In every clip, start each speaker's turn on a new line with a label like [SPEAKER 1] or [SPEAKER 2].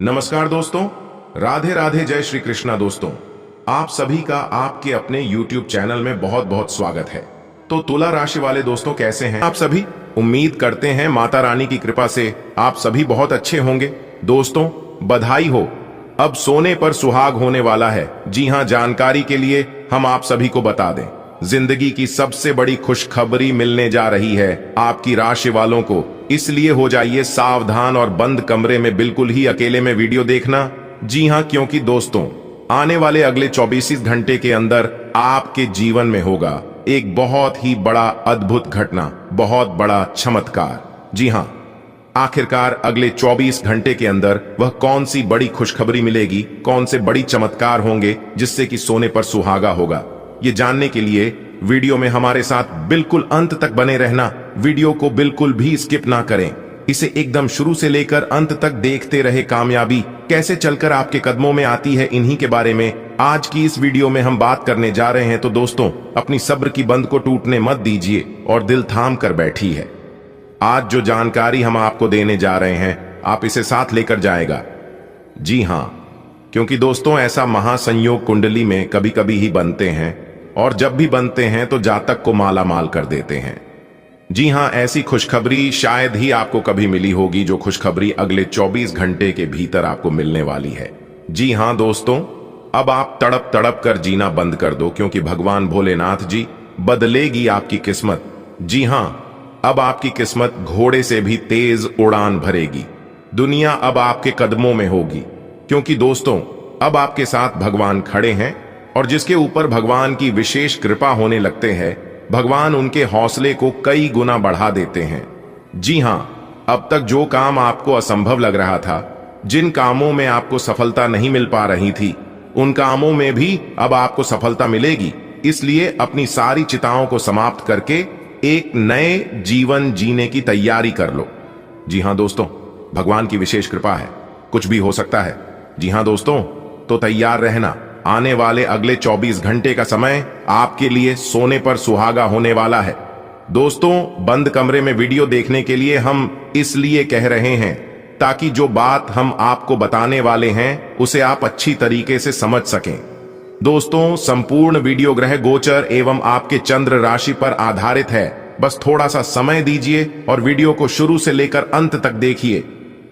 [SPEAKER 1] नमस्कार दोस्तों, राधे राधे, जय श्री कृष्णा। दोस्तों, आप सभी का आपके अपने YouTube चैनल में बहुत बहुत स्वागत है। तो तुला राशि वाले दोस्तों, कैसे हैं आप सभी? उम्मीद करते हैं माता रानी की कृपा से आप सभी बहुत अच्छे होंगे। दोस्तों, बधाई हो, अब सोने पर सुहाग होने वाला है। जी हां, जानकारी के लिए हम आप सभी को बता दें, जिंदगी की सबसे बड़ी खुशखबरी मिलने जा रही है आपकी राशि वालों को। इसलिए हो जाइए सावधान और बंद कमरे में बिल्कुल ही अकेले में वीडियो देखना। जी हां, क्योंकि दोस्तों, आने वाले अगले 24 घंटे के अंदर आपके जीवन में होगा एक बहुत ही बड़ा अद्भुत घटना, बहुत बड़ा चमत्कार। जी हां, आखिरकार अगले 24 घंटे के अंदर वह कौन सी बड़ी खुशखबरी मिलेगी, कौन से बड़ी चमत्कार होंगे जिससे कि सोने पर सुहागा होगा, ये जानने के लिए वीडियो में हमारे साथ बिल्कुल अंत तक बने रहना। वीडियो को बिल्कुल भी स्किप ना करें, इसे एकदम शुरू से लेकर अंत तक देखते रहे। कामयाबी कैसे चलकर आपके कदमों में आती है, इन्हीं के बारे में आज की इस वीडियो में हम बात करने जा रहे हैं। तो दोस्तों, अपनी सब्र की बंद को टूटने मत दीजिए और दिल थाम कर बैठी है। आज जो जानकारी हम आपको देने जा रहे हैं, आप इसे साथ लेकर जाएगा। जी हां, क्योंकि दोस्तों, ऐसा महासंयोग कुंडली में कभी कभी ही बनते हैं, और जब भी बनते हैं तो जातक को माला माल कर देते हैं। जी हां, ऐसी खुशखबरी शायद ही आपको कभी मिली होगी, जो खुशखबरी अगले 24 घंटे के भीतर आपको मिलने वाली है। जी हां दोस्तों, अब आप तड़प तड़प कर जीना बंद कर दो, क्योंकि भगवान भोलेनाथ जी बदलेगी आपकी किस्मत। जी हां, अब आपकी किस्मत घोड़े से भी तेज उड़ान भरेगी। दुनिया अब आपके कदमों में होगी, क्योंकि दोस्तों, अब आपके साथ भगवान खड़े हैं, और जिसके ऊपर भगवान की विशेष कृपा होने लगते हैं, भगवान उनके हौसले को कई गुना बढ़ा देते हैं। जी हां, अब तक जो काम आपको असंभव लग रहा था, जिन कामों में आपको सफलता नहीं मिल पा रही थी, उन कामों में भी अब आपको सफलता मिलेगी। इसलिए अपनी सारी चिंताओं को समाप्त करके एक नए जीवन जीने की तैयारी कर लो। जी हां दोस्तों, भगवान की विशेष कृपा है, कुछ भी हो सकता है। जी हां दोस्तों, तो तैयार रहना, आने वाले अगले 24 घंटे का समय आपके लिए सोने पर सुहागा होने वाला है। दोस्तों, बंद कमरे में वीडियो देखने के लिए हम इसलिए कह रहे हैं, ताकि जो बात हम आपको बताने वाले हैं उसे आप अच्छी तरीके से समझ सकें। दोस्तों, संपूर्ण वीडियो ग्रह गोचर एवं आपके चंद्र राशि पर आधारित है। बस थोड़ा सा समय दीजिए और वीडियो को शुरू से लेकर अंत तक देखिए।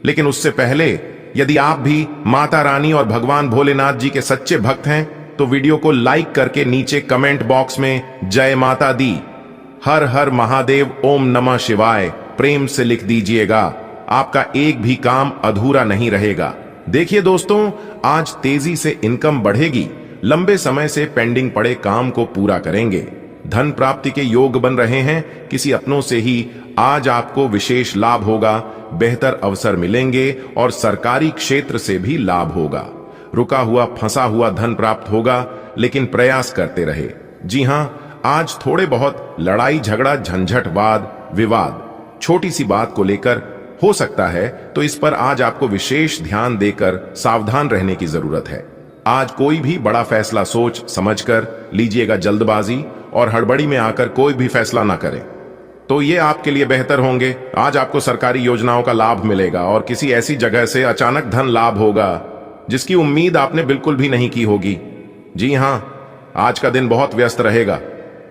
[SPEAKER 1] लेकिन उससे पहले, यदि आप भी माता रानी और भगवान भोलेनाथ जी के सच्चे भक्त हैं, तो वीडियो को लाइक करके नीचे कमेंट बॉक्स में जय माता दी, हर हर महादेव, ओम नमः शिवाय प्रेम से लिख दीजिएगा। आपका एक भी काम अधूरा नहीं रहेगा। देखिए दोस्तों, आज तेजी से इनकम बढ़ेगी, लंबे समय से पेंडिंग पड़े काम को पूरा करेंगे, धन प्राप्ति के योग बन रहे हैं। किसी अपनों से ही आज आपको विशेष लाभ होगा, बेहतर अवसर मिलेंगे और सरकारी क्षेत्र से भी लाभ होगा। रुका हुआ फंसा हुआ धन प्राप्त होगा, लेकिन प्रयास करते रहे। जी हां, आज थोड़े बहुत लड़ाई झगड़ा, झंझट, वाद विवाद छोटी सी बात को लेकर हो सकता है, तो इस पर आज आपको विशेष ध्यान देकर सावधान रहने की जरूरत है। आज कोई भी बड़ा फैसला सोच समझकर लीजिएगा, जल्दबाजी और हड़बड़ी में आकर कोई भी फैसला ना करें, तो ये आपके लिए बेहतर होंगे। आज आपको सरकारी योजनाओं का लाभ मिलेगा और किसी ऐसी जगह से अचानक धन लाभ होगा जिसकी उम्मीद आपने बिल्कुल भी नहीं की होगी। जी हां, आज का दिन बहुत व्यस्त रहेगा,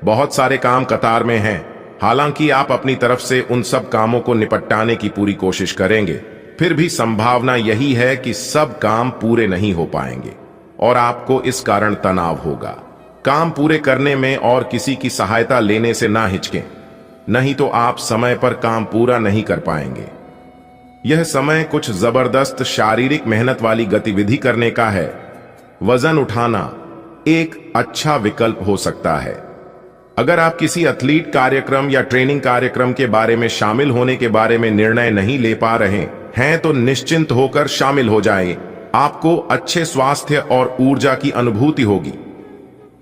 [SPEAKER 1] बहुत सारे काम कतार में हैं। हालांकि आप अपनी तरफ से उन सब कामों को निपटाने की पूरी कोशिश करेंगे, फिर भी संभावना यही है कि सब काम पूरे नहीं हो पाएंगे और आपको इस कारण तनाव होगा। काम पूरे करने में और किसी की सहायता लेने से ना हिचकें, नहीं तो आप समय पर काम पूरा नहीं कर पाएंगे। यह समय कुछ जबरदस्त शारीरिक मेहनत वाली गतिविधि करने का है। वजन उठाना एक अच्छा विकल्प हो सकता है। अगर आप किसी एथलीट कार्यक्रम या ट्रेनिंग कार्यक्रम के बारे में शामिल होने के बारे में निर्णय नहीं ले पा रहे हैं, तो निश्चिंत होकर शामिल हो जाएं। आपको अच्छे स्वास्थ्य और ऊर्जा की अनुभूति होगी।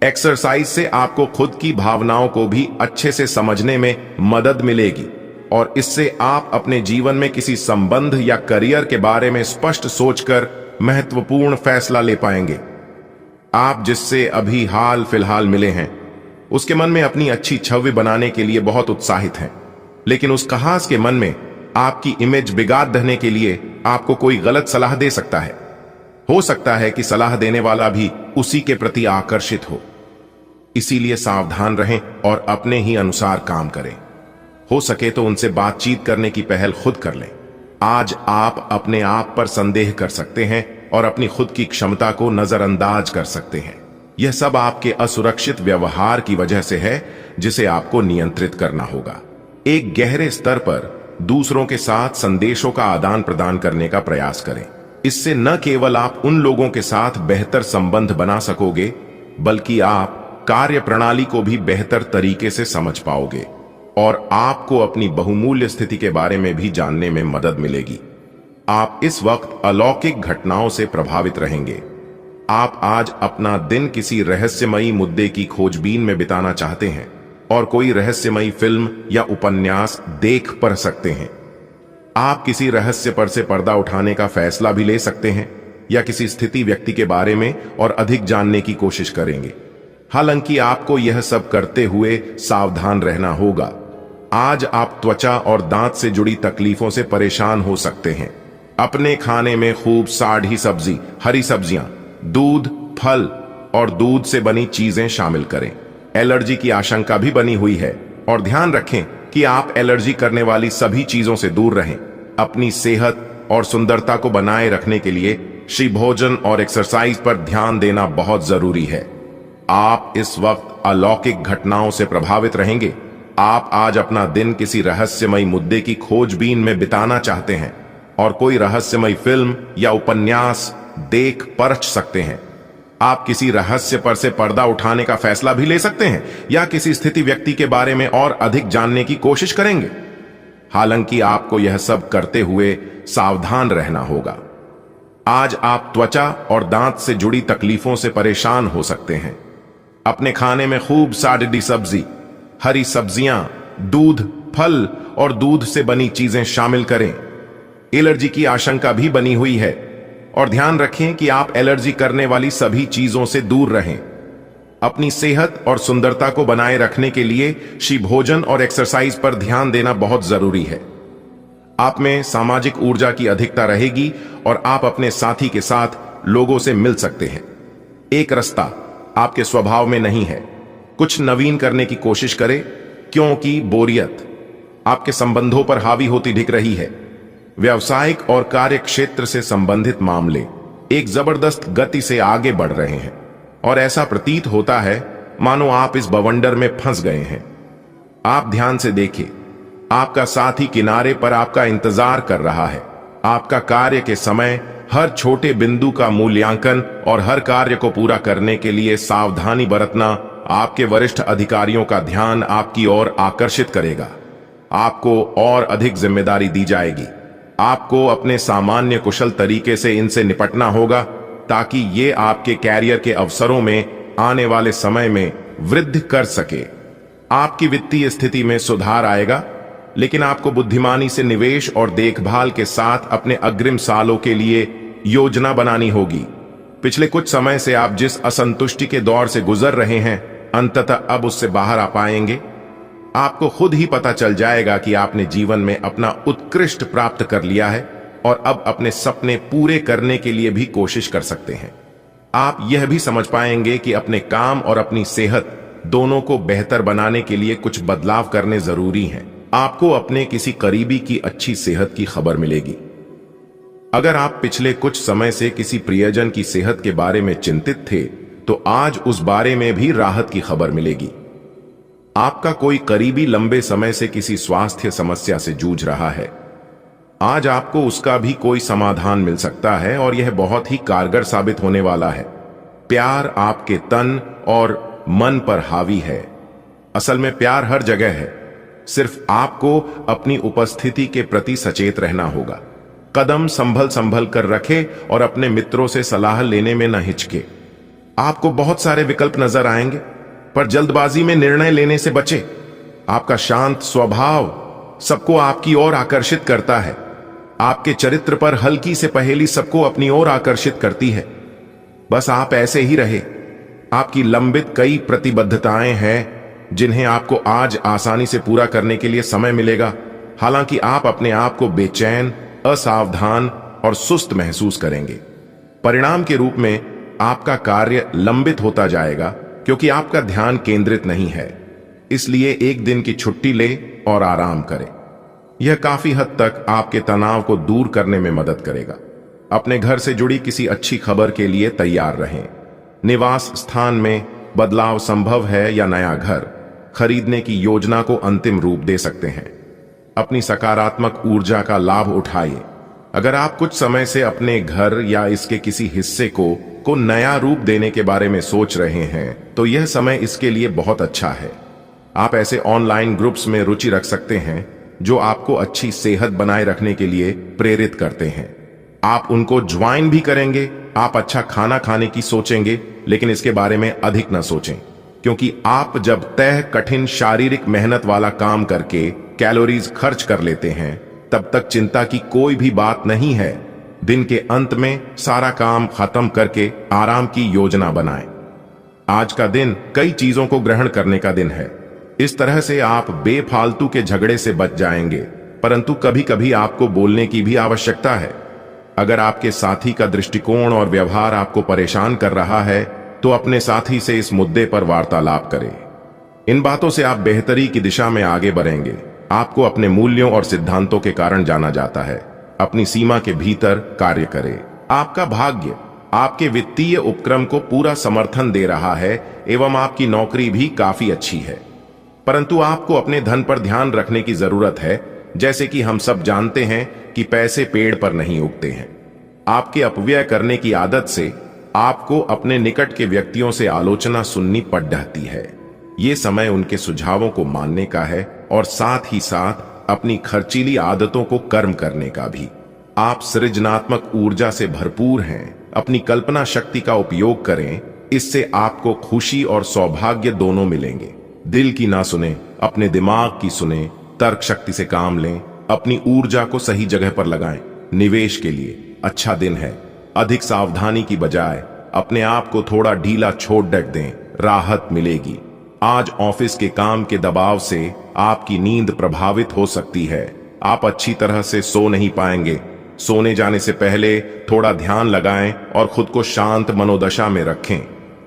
[SPEAKER 1] एक्सरसाइज से आपको खुद की भावनाओं को भी अच्छे से समझने में मदद मिलेगी, और इससे आप अपने जीवन में किसी संबंध या करियर के बारे में स्पष्ट सोचकर महत्वपूर्ण फैसला ले पाएंगे। आप जिससे अभी हाल फिलहाल मिले हैं, उसके मन में अपनी अच्छी छवि बनाने के लिए बहुत उत्साहित हैं, लेकिन उस खास के मन में आपकी इमेज बिगाड़ देने के लिए आपको कोई गलत सलाह दे सकता है। हो सकता है कि सलाह देने वाला भी उसी के प्रति आकर्षित हो। इसीलिए सावधान रहें और अपने ही अनुसार काम करें। हो सके तो उनसे बातचीत करने की पहल खुद कर लें। आज आप अपने आप पर संदेह कर सकते हैं और अपनी खुद की क्षमता को नजरअंदाज कर सकते हैं। यह सब आपके असुरक्षित व्यवहार की वजह से है, जिसे आपको नियंत्रित करना होगा। एक गहरे स्तर पर दूसरों के साथ संदेशों का आदान प्रदान करने का प्रयास करें। इससे न केवल आप उन लोगों के साथ बेहतर संबंध बना सकोगे, बल्कि आप कार्य प्रणाली को भी बेहतर तरीके से समझ पाओगे और आपको अपनी बहुमूल्य स्थिति के बारे में भी जानने में मदद मिलेगी। आप इस वक्त अलौकिक घटनाओं से प्रभावित रहेंगे। आप आज अपना दिन किसी रहस्यमयी मुद्दे की खोजबीन में बिताना चाहते हैं और कोई रहस्यमयी फिल्म या उपन्यास देख पढ़ सकते हैं। आप किसी रहस्य पर से पर्दा उठाने का फैसला भी ले सकते हैं या किसी स्थिति व्यक्ति के बारे में और अधिक जानने की कोशिश करेंगे। हालांकि आपको यह सब करते हुए सावधान रहना होगा। आज आप त्वचा और दांत से जुड़ी तकलीफों से परेशान हो सकते हैं। अपने खाने में खूब साड़ी सब्जी, हरी सब्जियां, दूध, फल और दूध से बनी चीजें शामिल करें। एलर्जी की आशंका भी बनी हुई है और ध्यान रखें कि आप एलर्जी करने वाली सभी चीजों से दूर रहें। अपनी सेहत और सुंदरता को बनाए रखने के लिए श्री भोजन और एक्सरसाइज पर ध्यान देना बहुत जरूरी है। आप इस वक्त अलौकिक घटनाओं से प्रभावित रहेंगे। आप आज अपना दिन किसी रहस्यमयी मुद्दे की खोजबीन में बिताना चाहते हैं और कोई रहस्यमयी फिल्म या उपन्यास देख परख सकते हैं। आप किसी रहस्य पर से पर्दा उठाने का फैसला भी ले सकते हैं या किसी स्थिति व्यक्ति के बारे में और अधिक जानने की कोशिश करेंगे। हालांकि आपको यह सब करते हुए सावधान रहना होगा। आज आप त्वचा और दांत से जुड़ी तकलीफों से परेशान हो सकते हैं। अपने खाने में खूब साड़ी सब्जी, हरी सब्जियां, दूध, फल और दूध से बनी चीजें शामिल करें। एलर्जी की आशंका भी बनी हुई है और ध्यान रखें कि आप एलर्जी करने वाली सभी चीजों से दूर रहें। अपनी सेहत और सुंदरता को बनाए रखने के लिए श्री भोजन और एक्सरसाइज पर ध्यान देना बहुत जरूरी है। आप में सामाजिक ऊर्जा की अधिकता रहेगी और आप अपने साथी के साथ लोगों से मिल सकते हैं। एक रास्ता आपके स्वभाव में नहीं है। कुछ नवीन करने की कोशिश करें, क्योंकि बोरियत आपके संबंधों पर हावी होती दिख रही है। व्यावसायिक और कार्य क्षेत्र से संबंधित मामले एक जबरदस्त गति से आगे बढ़ रहे हैं और ऐसा प्रतीत होता है मानो आप इस बवंडर में फंस गए हैं। आप ध्यान से देखिए, आपका साथी किनारे पर आपका इंतजार कर रहा है। आपका कार्य के समय हर छोटे बिंदु का मूल्यांकन और हर कार्य को पूरा करने के लिए सावधानी बरतना आपके वरिष्ठ अधिकारियों का ध्यान आपकी ओर आकर्षित करेगा। आपको और अधिक जिम्मेदारी दी जाएगी। आपको अपने सामान्य कुशल तरीके से इनसे निपटना होगा ताकि ये आपके कैरियर के अवसरों में आने वाले समय में वृद्धि कर सके। आपकी वित्तीय स्थिति में सुधार आएगा, लेकिन आपको बुद्धिमानी से निवेश और देखभाल के साथ अपने अग्रिम सालों के लिए योजना बनानी होगी। पिछले कुछ समय से आप जिस असंतुष्टि के दौर से गुजर रहे हैं, अंततः अब उससे बाहर आ पाएंगे। आपको खुद ही पता चल जाएगा कि आपने जीवन में अपना उत्कृष्ट प्राप्त कर लिया है और अब अपने सपने पूरे करने के लिए भी कोशिश कर सकते हैं। आप यह भी समझ पाएंगे कि अपने काम और अपनी सेहत दोनों को बेहतर बनाने के लिए कुछ बदलाव करने जरूरी हैं। आपको अपने किसी करीबी की अच्छी सेहत की खबर मिलेगी। अगर आप पिछले कुछ समय से किसी प्रियजन की सेहत के बारे में चिंतित थे, तो आज उस बारे में भी राहत की खबर मिलेगी। आपका कोई करीबी लंबे समय से किसी स्वास्थ्य समस्या से जूझ रहा है। आज आपको उसका भी कोई समाधान मिल सकता है और यह बहुत ही कारगर साबित होने वाला है। प्यार आपके तन और मन पर हावी है। असल में प्यार हर जगह है, सिर्फ आपको अपनी उपस्थिति के प्रति सचेत रहना होगा। कदम संभल संभल कर रखे और अपने मित्रों से सलाह लेने में न हिचके। आपको बहुत सारे विकल्प नजर आएंगे, पर जल्दबाजी में निर्णय लेने से बचे। आपका शांत स्वभाव सबको आपकी ओर आकर्षित करता है। आपके चरित्र पर हल्की से पहेली सबको अपनी ओर आकर्षित करती है। बस आप ऐसे ही रहे। आपकी लंबित कई प्रतिबद्धताएं हैं जिन्हें आपको आज आसानी से पूरा करने के लिए समय मिलेगा। हालांकि आप अपने आप को बेचैन, असावधान और सुस्त महसूस करेंगे। परिणाम के रूप में आपका कार्य लंबित होता जाएगा क्योंकि आपका ध्यान केंद्रित नहीं है। इसलिए एक दिन की छुट्टी ले और आराम करें। यह काफी हद तक आपके तनाव को दूर करने में मदद करेगा। अपने घर से जुड़ी किसी अच्छी खबर के लिए तैयार रहें। निवास स्थान में बदलाव संभव है या नया घर खरीदने की योजना को अंतिम रूप दे सकते हैं। अपनी सकारात्मक ऊर्जा का लाभ उठाइए। अगर आप कुछ समय से अपने घर या इसके किसी हिस्से को नया रूप देने के बारे में सोच रहे हैं, तो यह समय इसके लिए बहुत अच्छा है। आप ऐसे ऑनलाइन ग्रुप्स में रुचि रख सकते हैं जो आपको अच्छी सेहत बनाए रखने के लिए प्रेरित करते हैं। आप उनको ज्वाइन भी करेंगे। आप अच्छा खाना खाने की सोचेंगे, लेकिन इसके बारे में अधिक न सोचें, क्योंकि आप जब तय कठिन शारीरिक मेहनत वाला काम करके कैलोरीज खर्च कर लेते हैं, तब तक चिंता की कोई भी बात नहीं है। दिन के अंत में सारा काम खत्म करके आराम की योजना बनाएं। आज का दिन कई चीजों को ग्रहण करने का दिन है। इस तरह से आप बेफालतू के झगड़े से बच जाएंगे, परंतु कभी कभी आपको बोलने की भी आवश्यकता है। अगर आपके साथी का दृष्टिकोण और व्यवहार आपको परेशान कर रहा है, तो अपने साथी से इस मुद्दे पर वार्तालाप करें। इन बातों से आप बेहतरी की दिशा में आगे बढ़ेंगे। आपको अपने मूल्यों और सिद्धांतों के कारण जाना जाता है। अपनी सीमा के भीतर कार्य करें। आपका भाग्य आपके वित्तीय उपक्रम को पूरा समर्थन दे रहा है एवं आपकी नौकरी भी काफी अच्छी है, परंतु आपको अपने धन पर ध्यान रखने की जरूरत है। जैसे कि हम सब जानते हैं कि पैसे पेड़ पर नहीं उगते हैं। आपके अपव्यय करने की आदत से आपको अपने निकट के व्यक्तियों से आलोचना सुननी पड़ जाती है। ये समय उनके सुझावों को मानने का है और साथ ही साथ अपनी खर्चीली आदतों को कर्म करने का भी। आप सृजनात्मक ऊर्जा से भरपूर हैं। अपनी कल्पना शक्ति का उपयोग करें। इससे आपको खुशी और सौभाग्य दोनों मिलेंगे। दिल की ना सुने, अपने दिमाग की सुने। तर्क शक्ति से काम लें। अपनी ऊर्जा को सही जगह पर लगाएं। निवेश के लिए अच्छा दिन है। अधिक सावधानी की बजाय अपने आप को थोड़ा ढीला छोड़ दें, राहत मिलेगी। आज ऑफिस के काम के दबाव से आपकी नींद प्रभावित हो सकती है। आप अच्छी तरह से सो नहीं पाएंगे। सोने जाने से पहले थोड़ा ध्यान लगाएं और खुद को शांत मनोदशा में रखें।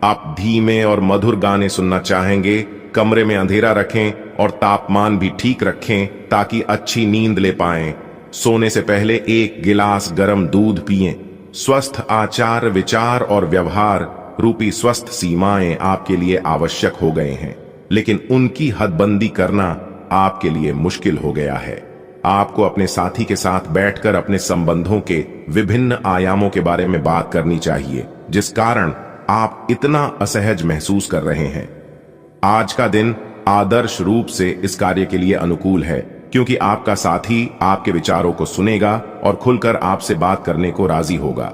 [SPEAKER 1] आप धीमे और मधुर गाने सुनना चाहेंगे। कमरे में अंधेरा रखें और तापमान भी ठीक रखें ताकि अच्छी नींद ले पाएं। सोने से पहले एक गिलास गर्म दूध पिएं। स्वस्थ आचार, विचार और व्यवहार रूपी स्वस्थ सीमाएं आपके लिए आवश्यक हो गए हैं, लेकिन उनकी हदबंदी करना आपके लिए मुश्किल हो गया है। आपको अपने साथी के साथ बैठकर अपने संबंधों के विभिन्न आयामों के बारे में बात करनी चाहिए, जिस कारण आप इतना असहज महसूस कर रहे हैं। आज का दिन आदर्श रूप से इस कार्य के लिए अनुकूल है, क्योंकि आपका साथी आपके विचारों को सुनेगा और खुलकर आपसे बात करने को राजी होगा।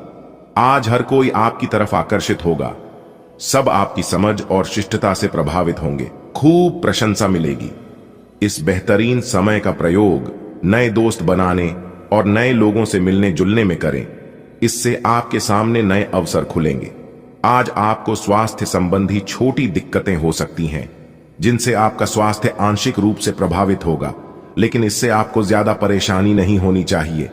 [SPEAKER 1] आज हर कोई आपकी तरफ आकर्षित होगा। सब आपकी समझ और शिष्टता से प्रभावित होंगे। खूब प्रशंसा मिलेगी। इस बेहतरीन समय का प्रयोग नए दोस्त बनाने और नए लोगों से मिलने जुलने में करें। इससे आपके सामने नए अवसर खुलेंगे। आज आपको स्वास्थ्य संबंधी छोटी दिक्कतें हो सकती हैं, जिनसे आपका स्वास्थ्य आंशिक रूप से प्रभावित होगा, लेकिन इससे आपको ज्यादा परेशानी नहीं होनी चाहिए।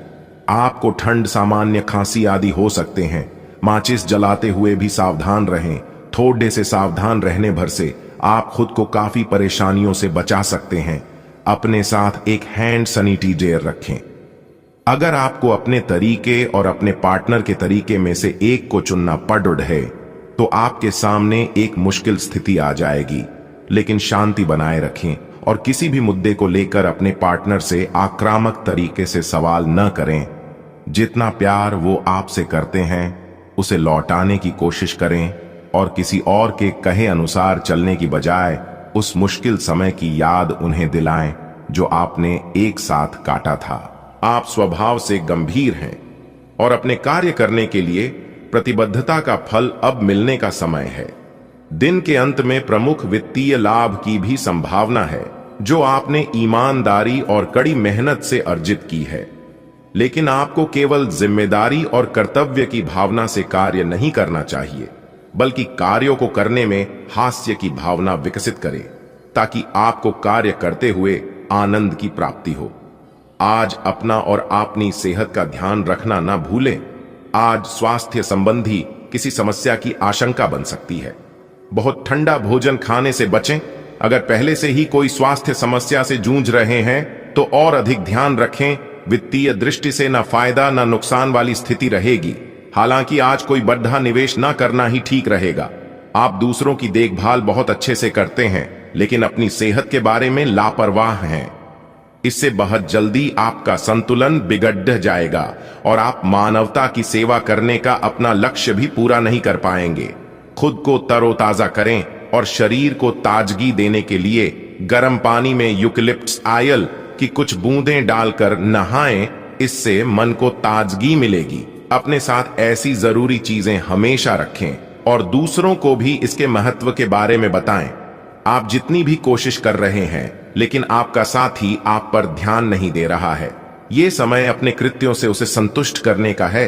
[SPEAKER 1] आपको ठंड, सामान्य खांसी आदि हो सकते हैं। माचिस जलाते हुए भी सावधान रहें। थोड़े से सावधान रहने भर से आप खुद को काफी परेशानियों से बचा सकते हैं। अपने साथ एक हैंड सैनिटाइजर रखें। अगर आपको अपने तरीके और अपने पार्टनर के तरीके में से एक को चुनना पड़ है, तो आपके सामने एक मुश्किल स्थिति आ जाएगी, लेकिन शांति बनाए रखें और किसी भी मुद्दे को लेकर अपने पार्टनर से आक्रामक तरीके से सवाल न करें। जितना प्यार वो आपसे करते हैं, उसे लौटाने की कोशिश करें और किसी और के कहे अनुसार चलने की बजाय उस मुश्किल समय की याद उन्हें दिलाएं जो आपने एक साथ काटा था। आप स्वभाव से गंभीर हैं और अपने कार्य करने के लिए प्रतिबद्धता का फल अब मिलने का समय है। दिन के अंत में प्रमुख वित्तीय लाभ की भी संभावना है, जो आपने ईमानदारी और कड़ी मेहनत से अर्जित की है। लेकिन आपको केवल जिम्मेदारी और कर्तव्य की भावना से कार्य नहीं करना चाहिए, बल्कि कार्यों को करने में हास्य की भावना विकसित करें, ताकि आपको कार्य करते हुए आनंद की प्राप्ति हो। आज अपना और अपनी सेहत का ध्यान रखना ना भूलें। आज स्वास्थ्य संबंधी किसी समस्या की आशंका बन सकती है। बहुत ठंडा भोजन खाने से बचें। अगर पहले से ही कोई स्वास्थ्य समस्या से जूझ रहे हैं तो और अधिक ध्यान रखें। वित्तीय दृष्टि से ना फायदा ना नुकसान वाली स्थिति रहेगी। हालांकि आज कोई बड़ा निवेश ना करना ही ठीक रहेगा। आप दूसरों की देखभाल बहुत अच्छे से करते हैं, लेकिन अपनी सेहत के बारे में लापरवाह हैं। इससे बहुत जल्दी आपका संतुलन बिगड़ जाएगा और आप मानवता की सेवा करने का अपना लक्ष्य भी पूरा नहीं कर पाएंगे। खुद को तरोताजा करें और शरीर को ताजगी देने के लिए गर्म पानी में यूकलिप्टस ऑयल की कुछ बूंदें डालकर नहाएं। इससे मन को ताजगी मिलेगी। अपने साथ ऐसी जरूरी चीजें हमेशा रखें और दूसरों को भी इसके महत्व के बारे में बताएं। आप जितनी भी कोशिश कर रहे हैं, लेकिन आपका साथी आप पर ध्यान नहीं दे रहा है। यह समय अपने कृत्यों से उसे संतुष्ट करने का है।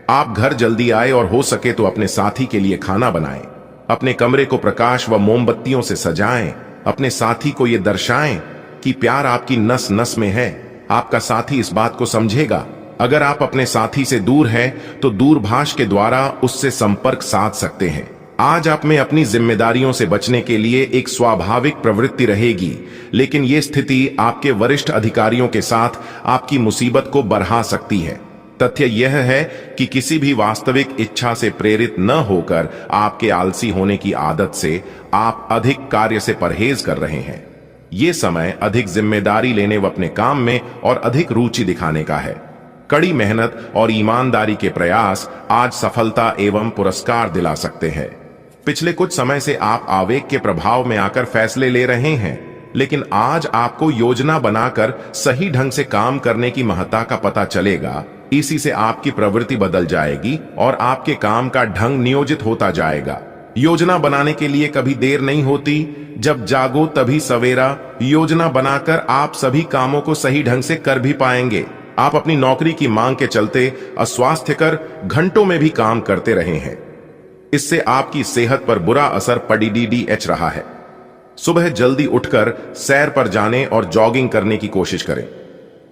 [SPEAKER 1] आप घर जल्दी आए और हो सके तो अपने साथी के लिए खाना बनाएं। अपने कमरे को प्रकाश व मोमबत्तियों से सजाएं। अपने साथी को यह दर्शाएं कि प्यार आपकी नस नस में है। आपका साथी इस बात को समझेगा। अगर आप अपने साथी से दूर हैं तो दूरभाष के द्वारा उससे संपर्क साध सकते हैं। आज आप में अपनी जिम्मेदारियों से बचने के लिए एक स्वाभाविक प्रवृत्ति रहेगी, लेकिन यह स्थिति आपके वरिष्ठ अधिकारियों के साथ आपकी मुसीबत को बढ़ा सकती है। तथ्य यह है कि किसी भी वास्तविक इच्छा से प्रेरित न होकर आपके आलसी होने की आदत से आप अधिक कार्य से परहेज कर रहे हैं। यह समय अधिक जिम्मेदारी लेने व अपने काम में और अधिक रुचि दिखाने का है। कड़ी मेहनत और ईमानदारी के प्रयास आज सफलता एवं पुरस्कार दिला सकते हैं। पिछले कुछ समय से आप आवेग के प्रभाव में आकर फैसले ले रहे हैं, लेकिन आज आपको योजना बनाकर सही ढंग से काम करने की महत्ता का पता चलेगा। इसी से आपकी प्रवृत्ति बदल जाएगी और आपके काम का ढंग नियोजित होता जाएगा। योजना बनाने के लिए कभी देर नहीं होती। जब जागो तभी सवेरा। योजना बनाकर आप सभी कामों को सही ढंग से कर भी पाएंगे। आप अपनी नौकरी की मांग के चलते अस्वास्थ्यकर घंटों में भी काम करते रहे हैं। इससे आपकी सेहत पर बुरा असर पड़ीडीडीएच रहा है। सुबह जल्दी उठकर सैर पर जाने और जॉगिंग करने की कोशिश करें।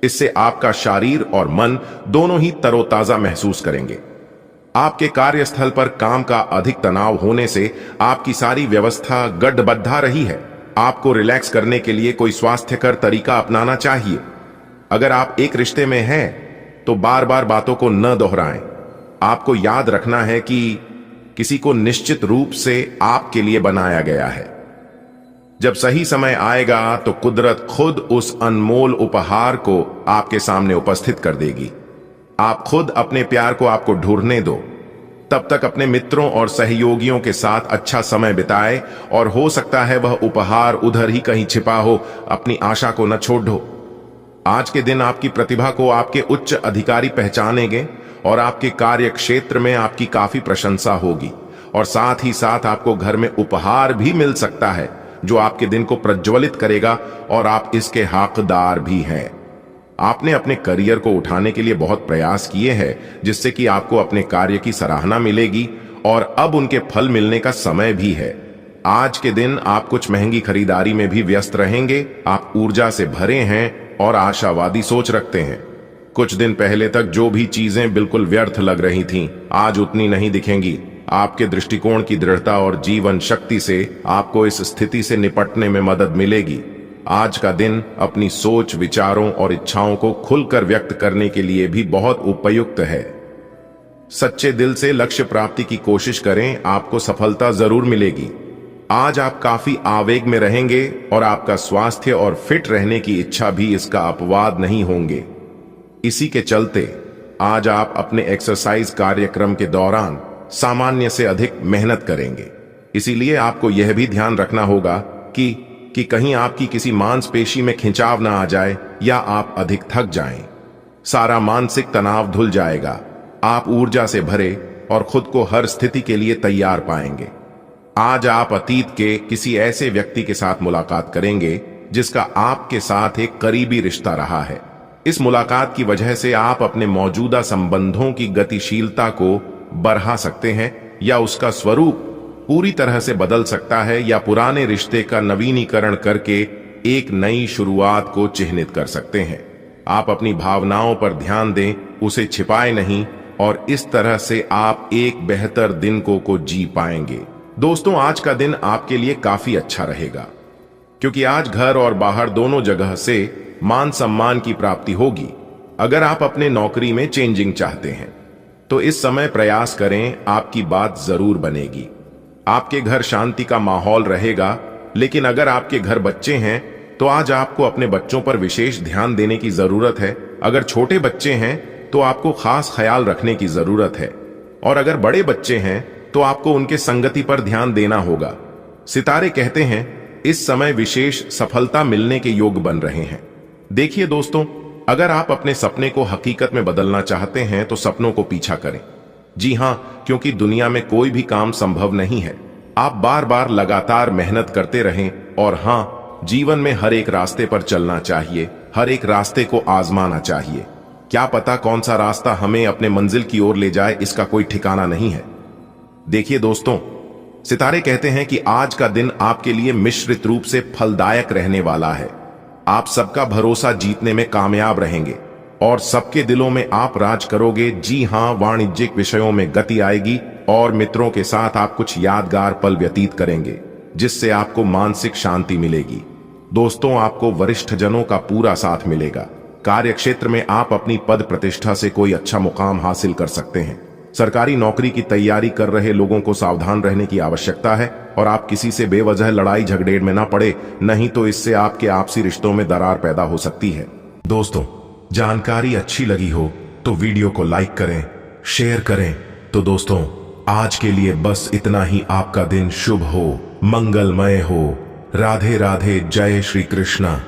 [SPEAKER 1] इससे आपका शरीर और मन दोनों ही तरोताजा महसूस करेंगे। आपके कार्यस्थल पर काम का अधिक तनाव होने से आपकी सारी व्यवस्था गड़बड़ा रही है। आपको रिलैक्स करने के लिए कोई स्वास्थ्यकर तरीका अपनाना चाहिए। अगर आप एक रिश्ते में हैं तो बार बार बातों को न दोहराएं। आपको याद रखना है कि किसी को निश्चित रूप से आपके लिए बनाया गया है। जब सही समय आएगा तो कुदरत खुद उस अनमोल उपहार को आपके सामने उपस्थित कर देगी। आप खुद अपने प्यार को आपको ढूंढने दो। तब तक अपने मित्रों और सहयोगियों के साथ अच्छा समय बिताएं और हो सकता है वह उपहार उधर ही कहीं छिपा हो। अपनी आशा को न छोड़ दो। आज के दिन आपकी प्रतिभा को आपके उच्च अधिकारी पहचानेंगे और आपके कार्य क्षेत्र में आपकी काफी प्रशंसा होगी और साथ ही साथ आपको घर में उपहार भी मिल सकता है जो आपके दिन को प्रज्वलित करेगा और आप इसके हकदार भी हैं। आपने अपने करियर को उठाने के लिए बहुत प्रयास किए हैं, जिससे कि आपको अपने कार्य की सराहना मिलेगी और अब उनके फल मिलने का समय भी है। आज के दिन आप कुछ महंगी खरीदारी में भी व्यस्त रहेंगे। आप ऊर्जा से भरे हैं और आशावादी सोच रखते हैं। कुछ दिन पहले तक जो भी चीजें बिल्कुल व्यर्थ लग रही थीं, आज उतनी नहीं दिखेंगी। आपके दृष्टिकोण की दृढ़ता और जीवन शक्ति से आपको इस स्थिति से निपटने में मदद मिलेगी। आज का दिन अपनी सोच, विचारों और इच्छाओं को खुलकर व्यक्त करने के लिए भी बहुत उपयुक्त है। सच्चे दिल से लक्ष्य प्राप्ति की कोशिश करें, आपको सफलता जरूर मिलेगी। आज आप काफी आवेग में रहेंगे और आपका स्वास्थ्य और फिट रहने की इच्छा भी इसका अपवाद नहीं होंगे। इसी के चलते आज आप अपने एक्सरसाइज कार्यक्रम के दौरान सामान्य से अधिक मेहनत करेंगे। इसीलिए आपको यह भी ध्यान रखना होगा कि कहीं आपकी किसी मांसपेशी में खिंचाव ना आ जाए या आप अधिक थक जाएं। सारा मानसिक तनाव धुल जाएगा। आप ऊर्जा से भरे और खुद को हर स्थिति के लिए तैयार पाएंगे। आज आप अतीत के किसी ऐसे व्यक्ति के साथ मुलाकात करेंगे जिसका आपके साथ एक करीबी रिश्ता रहा है। इस मुलाकात की वजह से आप अपने मौजूदा संबंधों की गतिशीलता को बढ़ा सकते हैं या उसका स्वरूप पूरी तरह से बदल सकता है, या पुराने रिश्ते का नवीनीकरण करके एक नई शुरुआत को चिह्नित कर सकते हैं। आप अपनी भावनाओं पर ध्यान दें, उसे छिपाए नहीं, और इस तरह से आप एक बेहतर दिन को जी पाएंगे। दोस्तों, आज का दिन आपके लिए काफी अच्छा रहेगा, क्योंकि आज घर और बाहर दोनों जगह से मान सम्मान की प्राप्ति होगी। अगर आप अपने नौकरी में चेंजिंग चाहते हैं तो इस समय प्रयास करें, आपकी बात जरूर बनेगी। आपके घर शांति का माहौल रहेगा। लेकिन अगर आपके घर बच्चे हैं तो आज आपको अपने बच्चों पर विशेष ध्यान देने की जरूरत है। अगर छोटे बच्चे हैं तो आपको खास ख्याल रखने की जरूरत है, और अगर बड़े बच्चे हैं तो आपको उनके संगति पर ध्यान देना होगा। सितारे कहते हैं इस समय विशेष सफलता मिलने के योग बन रहे हैं। देखिए दोस्तों, अगर आप अपने सपने को हकीकत में बदलना चाहते हैं तो सपनों को पीछा करें। जी हां, क्योंकि दुनिया में कोई भी काम संभव नहीं है। आप बार बार लगातार मेहनत करते रहें, और हां, जीवन में हर एक रास्ते पर चलना चाहिए, हर एक रास्ते को आजमाना चाहिए। क्या पता कौन सा रास्ता हमें अपने मंजिल की ओर ले जाए, इसका कोई ठिकाना नहीं है। देखिए दोस्तों, सितारे कहते हैं कि आज का दिन आपके लिए मिश्रित रूप से फलदायक रहने वाला है। आप सबका भरोसा जीतने में कामयाब रहेंगे और सबके दिलों में आप राज करोगे। जी हां, वाणिज्यिक विषयों में गति आएगी और मित्रों के साथ आप कुछ यादगार पल व्यतीत करेंगे, जिससे आपको मानसिक शांति मिलेगी। दोस्तों, आपको वरिष्ठ जनों का पूरा साथ मिलेगा। कार्यक्षेत्र में आप अपनी पद प्रतिष्ठा से कोई अच्छा मुकाम हासिल कर सकते हैं। सरकारी नौकरी की तैयारी कर रहे लोगों को सावधान रहने की आवश्यकता है, और आप किसी से बेवजह लड़ाई झगड़े में ना पड़े, नहीं तो इससे आपके आपसी रिश्तों में दरार पैदा हो सकती है। दोस्तों, जानकारी अच्छी लगी हो तो वीडियो को लाइक करें, शेयर करें। तो दोस्तों, आज के लिए बस इतना ही। आपका दिन शुभ हो, मंगलमय हो। राधे राधे, जय श्री कृष्णा।